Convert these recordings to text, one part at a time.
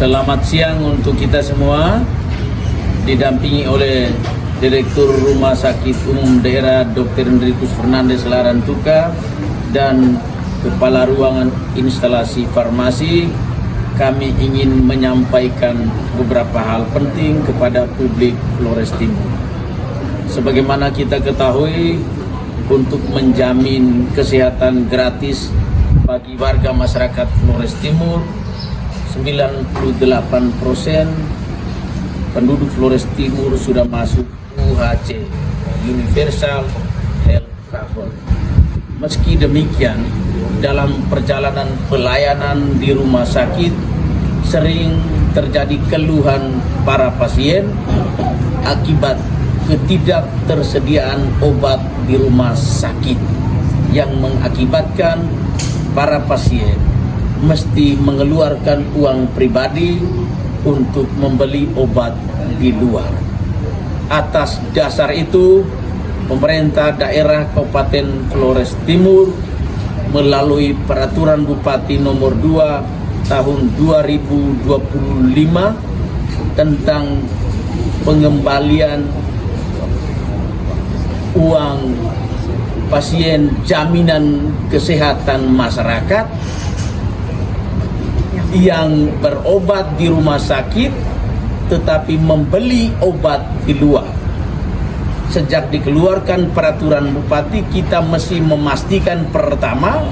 Selamat siang untuk kita semua, didampingi oleh Direktur Rumah Sakit Umum Daerah Dr. Hendrikus Fernandes Larantuka dan Kepala Ruangan Instalasi Farmasi. Kami ingin menyampaikan beberapa hal penting kepada publik Flores Timur. Sebagaimana kita ketahui, untuk menjamin kesehatan gratis bagi warga masyarakat Flores Timur, 98% penduduk Flores Timur sudah masuk UHC, Universal Health Cover. Meski demikian, dalam perjalanan pelayanan di rumah sakit sering terjadi keluhan para pasien akibat ketidaktersediaan obat di rumah sakit yang mengakibatkan para pasien mesti mengeluarkan uang pribadi untuk membeli obat di luar. Atas dasar itu, pemerintah daerah Kabupaten Flores Timur melalui Peraturan Bupati Nomor 2 Tahun 2025 tentang pengembalian uang pasien jaminan kesehatan masyarakat yang berobat di rumah sakit tetapi membeli obat di luar. Sejak dikeluarkan peraturan bupati, kita mesti memastikan pertama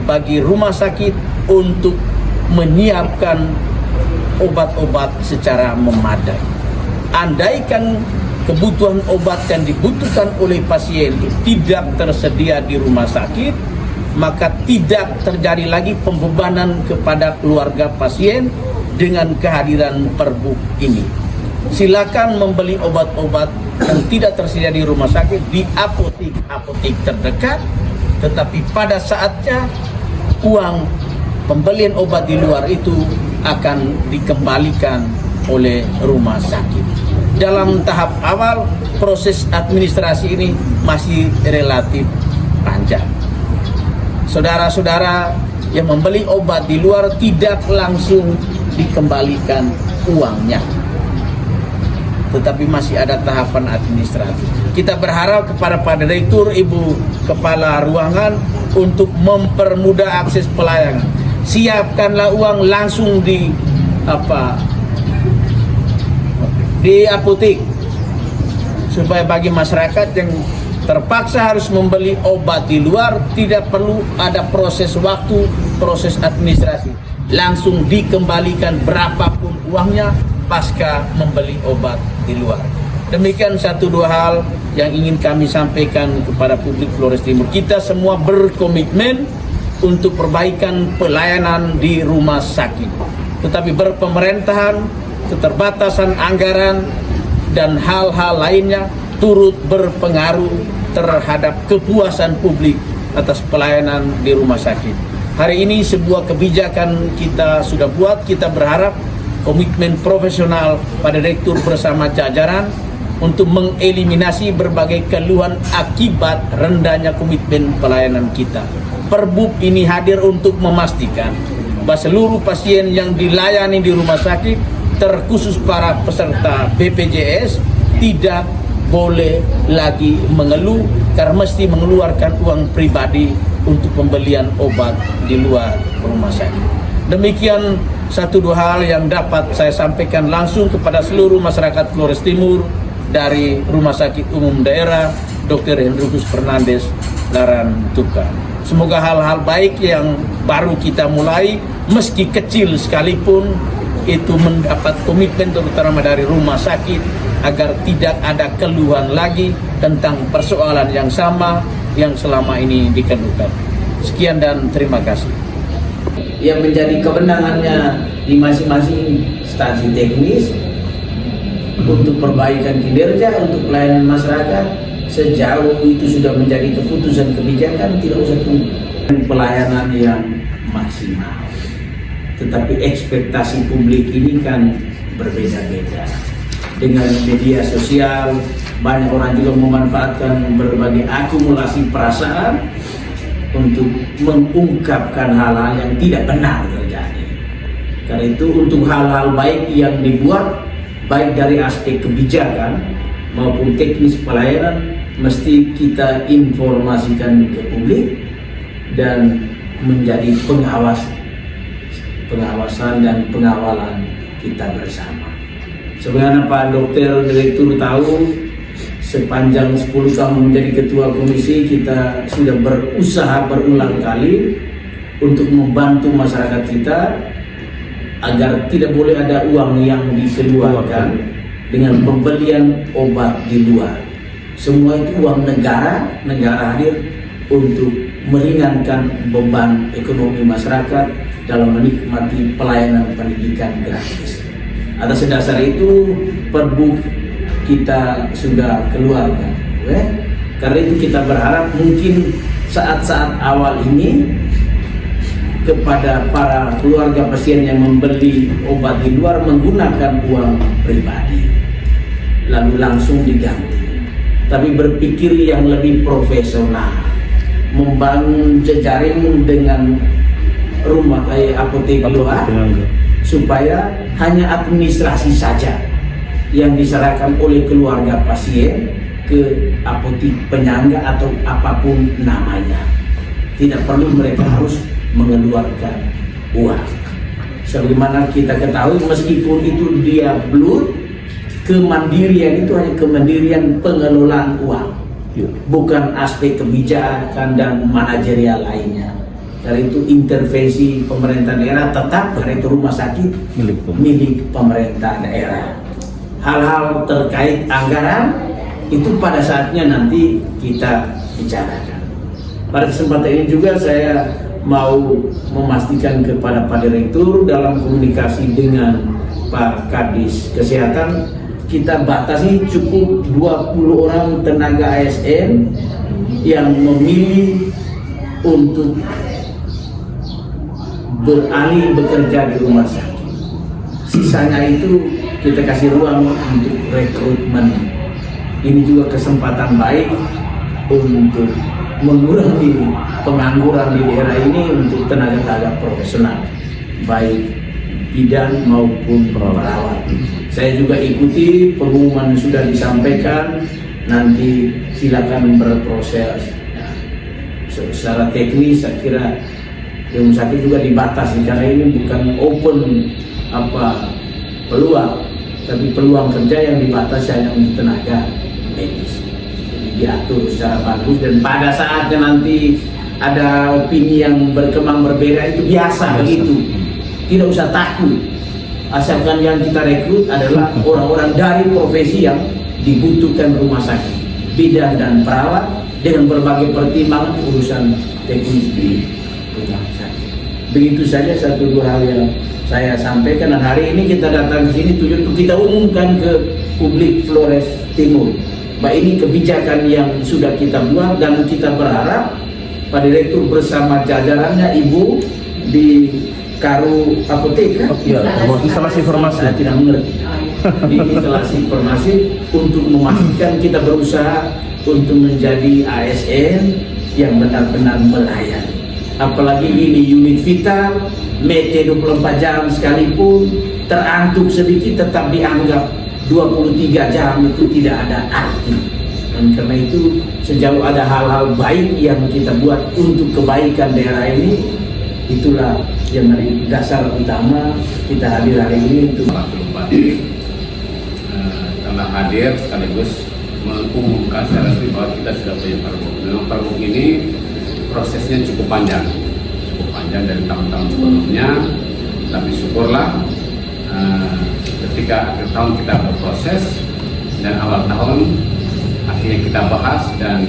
bagi rumah sakit untuk menyiapkan obat-obat secara memadai. Andaikan kebutuhan obat yang dibutuhkan oleh pasien tidak tersedia di rumah sakit, maka tidak terjadi lagi pembebanan kepada keluarga pasien dengan kehadiran Perbup ini. Silakan membeli obat-obat yang tidak tersedia di rumah sakit di apotek terdekat, tetapi pada saatnya uang pembelian obat di luar itu akan dikembalikan oleh rumah sakit. Dalam tahap awal, proses administrasi ini masih relatif panjang. Saudara-saudara yang membeli obat di luar tidak langsung dikembalikan uangnya, tetapi masih ada tahapan administratif. Kita berharap kepada Pak Direktur, Ibu Kepala Ruangan untuk mempermudah akses pelayanan. Siapkanlah uang langsung di apotek, supaya bagi masyarakat yang terpaksa harus membeli obat di luar tidak perlu ada proses waktu, proses administrasi, langsung dikembalikan berapapun uangnya pasca membeli obat di luar. Demikian satu dua hal yang ingin kami sampaikan kepada publik Flores Timur. Kita semua berkomitmen untuk perbaikan pelayanan di rumah sakit, tetapi berpemerintahan, keterbatasan anggaran dan hal-hal lainnya turut berpengaruh terhadap kepuasan publik atas pelayanan di rumah sakit. Hari ini sebuah kebijakan kita sudah buat. Kita berharap komitmen profesional pada Direktur bersama jajaran untuk mengeliminasi berbagai keluhan akibat rendahnya komitmen pelayanan kita. Perbup ini hadir untuk memastikan bahwa seluruh pasien yang dilayani di rumah sakit, terkhusus para peserta BPJS, tidak boleh lagi mengeluh karena mesti mengeluarkan uang pribadi untuk pembelian obat di luar rumah sakit. Demikian satu dua hal yang dapat saya sampaikan langsung kepada seluruh masyarakat Flores Timur dari Rumah Sakit Umum Daerah Dr. Hendrikus Fernandes Larantuka. Semoga hal-hal baik yang baru kita mulai, meski kecil sekalipun, itu mendapat komitmen terutama dari rumah sakit agar tidak ada keluhan lagi tentang persoalan yang sama yang selama ini dikeluhkan. Sekian dan terima kasih. Yang menjadi kewenangannya di masing-masing instansi teknis untuk perbaikan kinerja, untuk pelayanan masyarakat, sejauh itu sudah menjadi keputusan kebijakan, tidak usah tunggu. Pelayanan yang maksimal. Tetapi ekspektasi publik ini kan berbeda-beda. Dengan media sosial, banyak orang juga memanfaatkan berbagai akumulasi perasaan untuk mengungkapkan hal-hal yang tidak benar terjadi. Karena itu untuk hal-hal baik yang dibuat, baik dari aspek kebijakan maupun teknis pelayanan, mesti kita informasikan ke publik dan menjadi pengawasan dan pengawalan kita bersama. Sebenarnya Pak Dokter Direktur tahu, sepanjang 10 tahun menjadi Ketua Komisi, kita sudah berusaha berulang kali untuk membantu masyarakat kita agar tidak boleh ada uang yang dikeluarkan dengan pembelian obat di luar. Semua itu uang negara hadir untuk meringankan beban ekonomi masyarakat dalam menikmati pelayanan pendidikan gratis. Atas dasar itu Perbu kita sudah keluarkan. Karena itu kita berharap mungkin saat-saat awal ini kepada para keluarga pasien yang membeli obat di luar menggunakan uang pribadi lalu langsung diganti, tapi berpikir yang lebih profesional, membangun jejaring dengan rumah apotek luar supaya hanya administrasi saja yang diserahkan oleh keluarga pasien ke apotek penyangga atau apapun namanya. Tidak perlu mereka harus mengeluarkan uang. Sebagaimana kita ketahui, meskipun itu dia blood, kemandirian itu hanya kemandirian pengelolaan uang, bukan aspek kebijakan dan manajerial lainnya. Karena itu intervensi pemerintah daerah tetap, karena itu rumah sakit milik pemerintah daerah. Hal-hal terkait anggaran itu pada saatnya nanti kita bicarakan. Pada kesempatan ini juga saya mau memastikan kepada Pak Direktur dalam komunikasi dengan Pak Kadis Kesehatan, kita batasi cukup 20 orang tenaga ASN yang memilih untuk beralih bekerja di rumah sakit. Sisanya itu kita kasih ruang untuk rekrutmen. Ini juga kesempatan baik untuk mengurangi pengangguran di daerah ini untuk tenaga-tenaga profesional, baik bidan maupun perawat. Saya juga ikuti pengumuman yang sudah disampaikan, nanti silakan berproses. Secara teknis saya kira rumah sakit juga dibatasi karena ini bukan open peluang, tapi peluang kerja yang dibatasi hanya untuk tenaga medis. Diatur secara bagus, dan pada saatnya nanti ada opini yang berkembang berbeda itu biasa begitu, tidak usah takut, asalkan yang kita rekrut adalah orang-orang dari profesi yang dibutuhkan rumah sakit, bidan dan perawat, dengan berbagai pertimbangan urusan teknis di rumah sakit. Begitu saja satu dua hal yang saya sampaikan, dan hari ini kita datang ke sini tujuan untuk kita umumkan ke publik Flores Timur. Bah, ini kebijakan yang sudah kita buat, dan kita berharap Pak Direktur bersama jajarannya, Ibu di Karu Apotek, instalasi farmasi. Saya tidak mengerti. Di instalasi farmasi untuk memastikan kita berusaha untuk menjadi ASN yang benar-benar melayani. Apalagi ini unit vital, mete 24 jam sekalipun terantuk sedikit tetap dianggap 23 jam itu tidak ada arti. Dan karena itu sejauh ada hal-hal baik yang kita buat untuk kebaikan daerah ini, itulah yang menjadi dasar utama kita hadir hari ini untuk telah hadir sekaligus mengumumkan secara resmi bahwa kita sudah punya Pergub. Memang Pergub ini prosesnya cukup panjang dari tahun-tahun sebelumnya, tapi syukurlah ketika akhir tahun kita berproses dan awal tahun akhirnya kita bahas, dan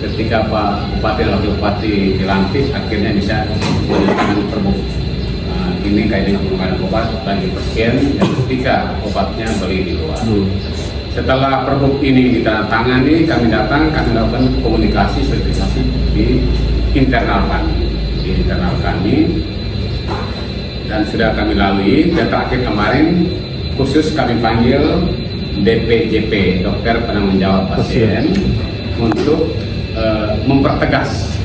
ketika Pak Bupati dan Wakil Bupati dilantik akhirnya bisa menandatangani Pergub ini kait dengan pengembangan obat bagi pasien yang ketika obatnya beli di luar. Setelah Pergub ini ditandatangani, kami lakukan komunikasi sertifikasi di internal kami, dan sudah kami lalui. Dan terakhir kemarin khusus kami panggil DPJP, dokter penanggung jawab pasien, untuk mempertegas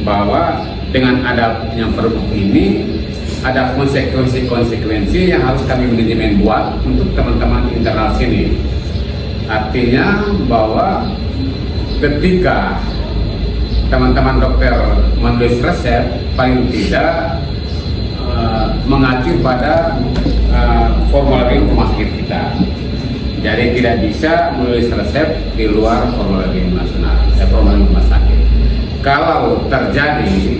bahwa dengan adanya Pergub ini ada konsekuensi yang harus kami manajemen buat untuk teman-teman internal sini. Artinya bahwa ketika teman-teman dokter menulis resep, paling tidak mengacu pada formulir rumah sakit kita. Jadi tidak bisa menulis resep di luar formulir nasional, formulir rumah sakit. Kalau terjadi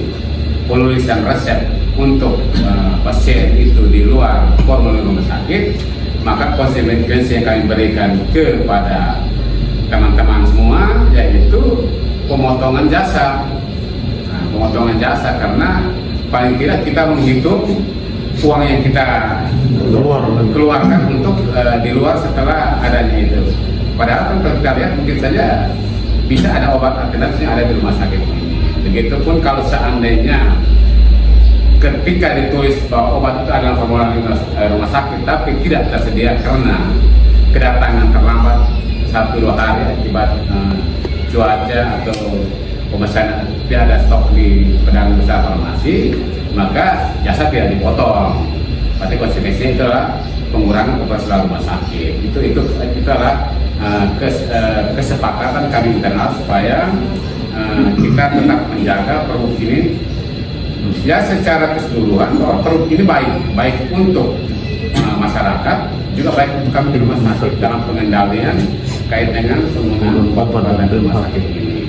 penulisan resep untuk pasien itu di luar formulir rumah sakit, maka konsekuensi yang kami berikan kepada teman-teman semua yaitu pemotongan jasa. Nah, pemotongan jasa karena paling tidak kita menghitung uang yang kita keluarkan untuk di luar setelah adanya itu. Padahal kan kalau kita lihat mungkin saja bisa ada obat alternatif yang ada di rumah sakit ini. Begitupun kalau seandainya ketika ditulis bahwa obat itu adalah formulir rumah sakit tapi tidak tersedia karena kedatangan terlambat 1-2 hari akibat cuaca atau pemesanan tidak ada stok di pedagang besar farmasi, maka jasa tidak dipotong. Berarti konsekuensinya itulah pengurangan operasional rumah sakit. Itu adalah kesepakatan kami internal supaya kita tetap menjaga produk ini ya secara keseluruhan, bahwa produk ini baik untuk masyarakat, juga baik untuk kami di rumah sakit dalam pengendalian kait dengan penggunaan obat di rumah sakit ini.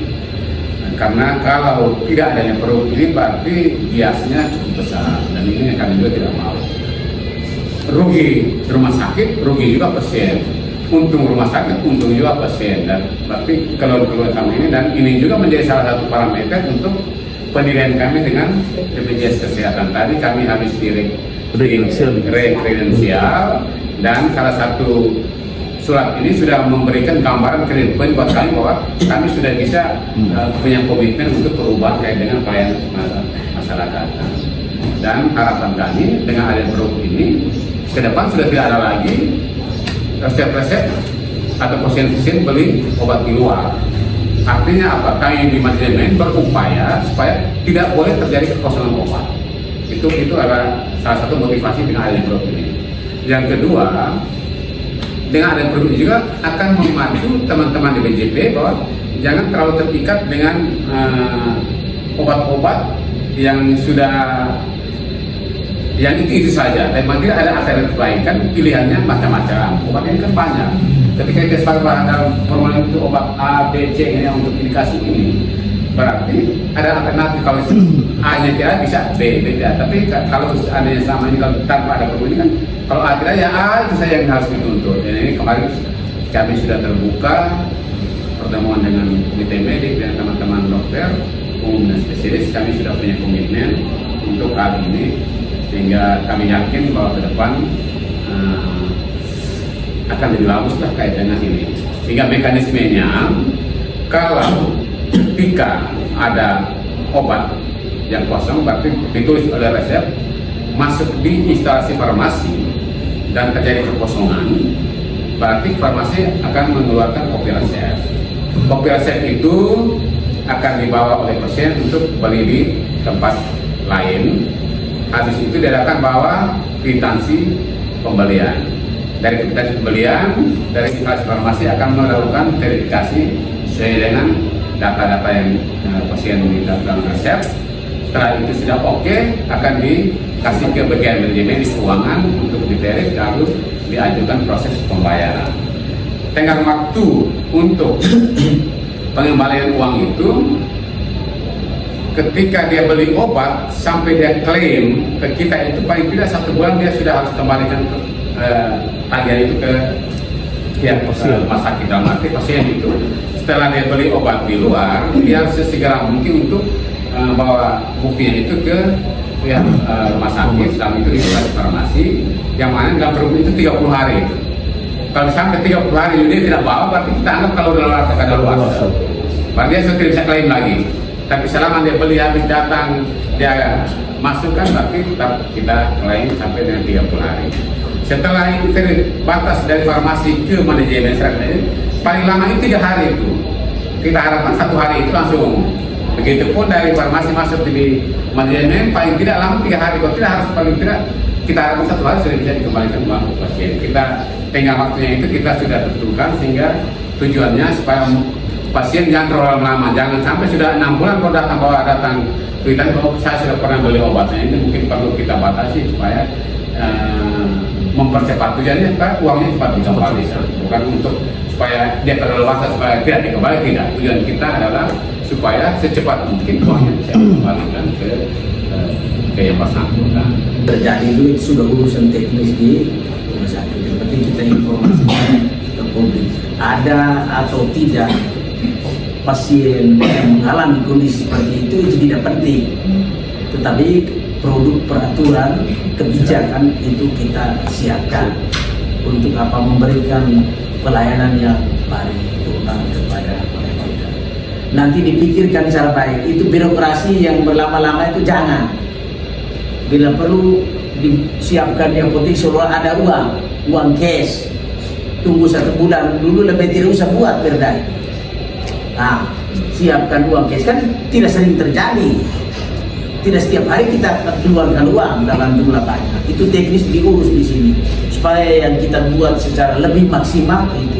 Karena kalau tidak adanya produk ini berarti biasanya cukup besar, dan ini yang kami juga tidak mau. Rugi rumah sakit, rugi juga pasien. Untung rumah sakit, untung juga pasien. Dan berarti kalau kami ini, dan ini juga menjadi salah satu parameter untuk penilaian kami dengan BPJS Kesehatan. Tadi kami habis rekredensial, dan salah satu surat ini sudah memberikan gambaran kredit poin buat kami bahwa kami sudah bisa punya komitmen untuk perubahan kait dengan pelayanan masyarakat. Dan harapan kami dengan adanya produk ini ke depan sudah tidak ada lagi resep-resep atau pasien-pasien beli obat di luar. Artinya apa? Kami di manajemen berupaya supaya tidak boleh terjadi kekosongan obat. Itu adalah salah satu motivasi dengan adanya produk ini. Yang kedua, dengan adanya produk ini juga akan memacu teman-teman di BJP bahwa jangan terlalu terikat dengan obat-obat yang sudah itu saja. Dan tidak ada alternatif lain, kan pilihannya macam-macam. Obat ini kan banyak. Ketika kita sepakat dalam formulir itu obat A, B, C ini untuk indikasi ini, berarti ada alternatif. Kalau A-nya tidak bisa, B tidak. Tapi kalau seandainya sama ini kalau tanpa ada formulir ini kan, kalau A tidak ya A itu saja yang harus dituntut. Dan ini kemarin kami sudah terbuka pertemuan dengan komite medik dan teman-teman dokter umum dan spesialis. Kami sudah punya komitmen untuk hal ini, sehingga kami yakin bahwa ke depan akan lebih bagus lah kait dengan ini. Sehingga mekanismenya, kalau ketika ada obat yang kosong berarti ditulis oleh resep, masuk di instalasi farmasi dan terjadi kekosongan, berarti farmasi akan mengeluarkan kopi resep. Kopi resep itu akan dibawa oleh pasien untuk beli di tempat lain. Habis itu dia akan bawa kwitansi pembelian. Dari kwitansi pembelian, dari instalasi farmasi akan melakukan verifikasi sesuai dengan data-data yang pasien minta dalam resep. Setelah itu sudah oke, akan dikasih ke bagian manajemen di keuangan untuk diverif, lalu diajukan proses pembayaran. Tenggang waktu untuk pengembalian uang itu, ketika dia beli obat sampai dia klaim ke kita itu paling tidak 1 bulan dia sudah harus kembalikan tagihan itu ke pihak rumah sakit, dalam arti pasien itu setelah dia beli obat di luar dia harus sesegera mungkin untuk bawa buktinya itu ke pihak rumah sakit, dan itu di farmasi yang mana dalam produk itu 30 hari itu. Kalau sampai 30 hari dia tidak bawa, berarti kita anggap kalau udah kadaluarsa, berarti dia sudah tidak bisa klaim lagi. Tapi selama dia beli habis datang dia masukkan, berarti tetap kita klaim sampai dengan 30 hari. Setelah itu batas dari farmasi ke manajemen seragam ini paling lama itu 3 hari itu. Kita harapkan 1 hari itu langsung Begitupun dari farmasi masuk di manajemen paling tidak lama 3 hari, kalau tidak harus paling tidak kita harapkan 1 hari sudah bisa dikembalikan uang ke pasien. Kita tengah waktunya itu kita sudah tentukan sehingga tujuannya supaya pasien jangan terlalu lama, jangan sampai sudah 6 bulan kalau datang tulisan bahwa saya sudah pernah beli obatnya, ini mungkin perlu kita batasi supaya mempercepat tujuannya supaya uangnya cepat dikembali, bukan untuk supaya dia terlepas supaya tidak dikembali, tidak. Tujuan kita adalah supaya secepat mungkin uangnya bisa dikembalikan ke yang bersangkutan. Terjadi itu sudah urusan teknis di rumah sakit. Yang penting kita informasikan ke publik. Ada atau tidak pasien yang mengalami kondisi seperti itu tidak penting. Tetapi produk peraturan kebijakan itu kita siapkan untuk apa, memberikan pelayanan yang paripurna kepada mereka. Nanti dipikirkan secara baik. Itu birokrasi yang berlama-lama itu jangan. Bila perlu disiapkan di apotek seolah ada uang cash. Tunggu 1 bulan dulu, lebih tidak usah buat berdaya. Nah, siapkan uang cash, kan tidak sering terjadi. Tidak setiap hari kita keluarkan uang dalam jumlah banyak. Itu teknis diurus di sini supaya yang kita buat secara lebih maksimal itu.